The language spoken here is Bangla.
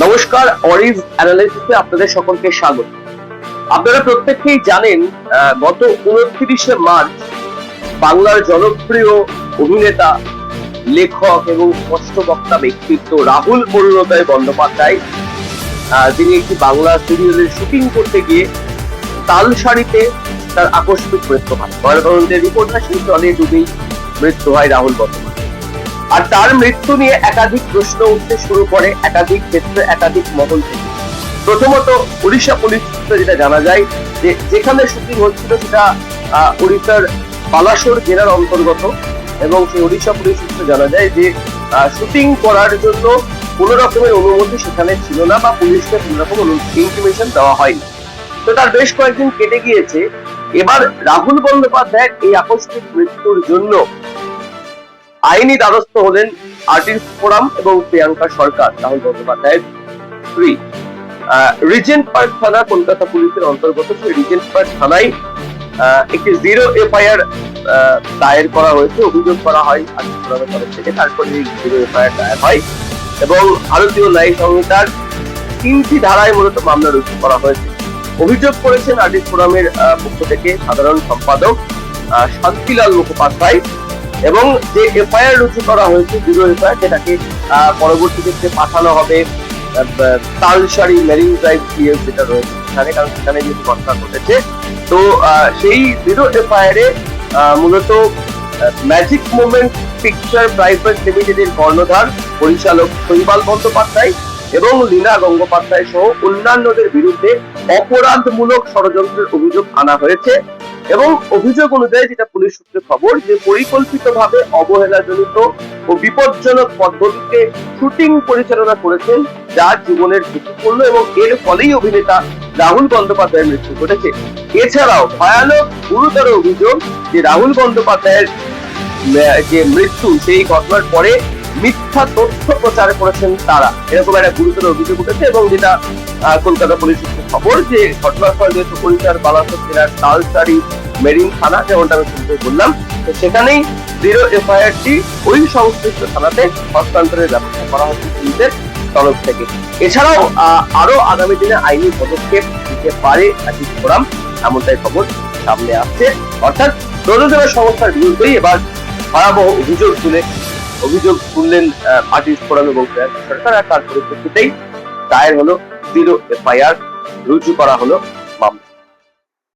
নমস্কার, অরিজ অ্যানালিসিসে আপনাদের সকলকে স্বাগত। আপনারা প্রত্যেকেই জানেন, গত 29শে মার্চ বাংলার জনপ্রিয় অভিনেতা, লেখক এবং স্পষ্টবক্তা ব্যক্তিত্ব রাহুল পরিণয় বন্দ্যোপাধ্যায়, যিনি একটি বাংলা সিরিয়ালের শুটিং করতে গিয়ে তালসারিতে তার আকস্মিক মৃত্যু হয়। ময়নাতদন্তের রিপোর্ট আসে, জলে ডুবেই মৃত্যু হয় রাহুল বন্দ্যোপাধ্যায়। আর তার মৃত্যু নিয়ে একাধিক প্রশ্ন উঠতে শুরু করে একাধিক ক্ষেত্রে, একাধিক মহল থেকে। প্রথমত, উড়িষ্যা পুলিশ সূত্রে যেটা জানা যায় যে যেখানে শুটিং হচ্ছিল সেটা উড়িষ্যার বালাসোর জেলার অন্তর্গত, এবং সেই উড়িষ্যা পুলিশ সূত্রে জানা যায় যে শুটিং করার জন্য কোন রকমের অনুমতি সেখানে ছিল না, বা পুলিশকে কোন রকম ইনফরমেশন দেওয়া হয়নি। তো তার বেশ কয়েকদিন কেটে গিয়েছে। এবার রাহুল বন্দ্যোপাধ্যায়ের এই আকস্মিক মৃত্যুর জন্য আইনি দ্বারস্থ হলেন আর্টিস্ট ফোরাম এবং প্রিয়াঙ্কা সরকার, রাহুল বন্দ্যোপাধ্যায়ের স্ত্রী। রিজেন্ট পার্ক থানা কলকাতা পুলিশের অন্তর্গত। সেই রিজেন্ট পার্ক থানায় একটি 0 FIR দায়ের করা হয়েছে, অভিযোগ করা হয় আর্টিস্ট ফোরামের তরফ থেকে। তারপরে এই 0 FIR দায়ের হয় এবং ভারতীয় ন্যায় সংহিতার 3টি ধারায় মূলত মামলা রুজু করা হয়েছে। অভিযোগ করেছেন আর্টিস্ট ফোরামের পক্ষ থেকে সাধারণ সম্পাদক শান্তিলাল মুখোপাধ্যায়, এবং যে FIR রুজু করা হয়েছে 0 FIR, যেটাকে পরবর্তী ক্ষেত্রে পাঠানো হবে তালসারি মেরিন ড্রাইভ পিএস যেটা রয়েছে সেখানে, কারণ সেখানে যে ঘটনা ঘটেছে। তো সেই 0 FIR এ মূলত ম্যাজিক মোমেন্ট পিকচার প্রাইভেট লিমিটেডের কর্ণধার পরিচালক শৈবাল বন্দ্যোপাধ্যায় এবং লীনা গঙ্গোপাধ্যায় সহ অন্যান্যদের বিরুদ্ধে অপরাধমূলক ষড়যন্ত্রের অভিযোগ আনা হয়েছে। এবং অভিযোগ অনুযায়ী, যেটা পুলিশ সূত্রে খবর, যে পরিকল্পিতভাবে অবহেলাজনিত ও বিপজ্জনক পদ্ধতিতে শুটিং পরিচালনা করেছেন, যা জীবনের ঝুঁকিপূর্ণ, এবং এর ফলেই অভিনেতা রাহুল বন্দ্যোপাধ্যায়ের মৃত্যু ঘটেছে। এছাড়াও ভয়ানক গুরুতর অভিযোগ যে রাহুল বন্দ্যোপাধ্যায়ের যে মৃত্যু, সেই ঘটনার পরে মিথ্যা তথ্য প্রচার করেছেন তারা, এরকম একটা গুরুতর অভিযোগ উঠেছে। এবং যেটা কলকাতা পুলিশ সূত্রে খবর, যে ঘটনাস্থল যেহেতু পরিচয় বালাসোর জেলার তালসারি মেরিন থানা, যেমনটা আমি শুনতে বললাম, তো সেখানেই 0 FIR টি ওই সংশ্লিষ্ট থানাতে হস্তান্তরের ব্যবস্থা করা হচ্ছে পুলিশের তরফ থেকে। এছাড়াও আরো আগামী দিনে আইনি পদক্ষেপ নিতে পারে আর্টিস্ট ফোরাম, এমনটাই খবর সামনে আসছে। অর্থাৎ প্রযোজনা সংস্থার বিরুদ্ধেই এবার ভয়াবহ অভিযোগ তুললেন আর্টিস্ট ফোরাম এবং প্রিয়াঙ্কা সরকার। আর তার পরিপ্রেক্ষিতেই দায়ের হলো 0 FIR, রুজু করা হলো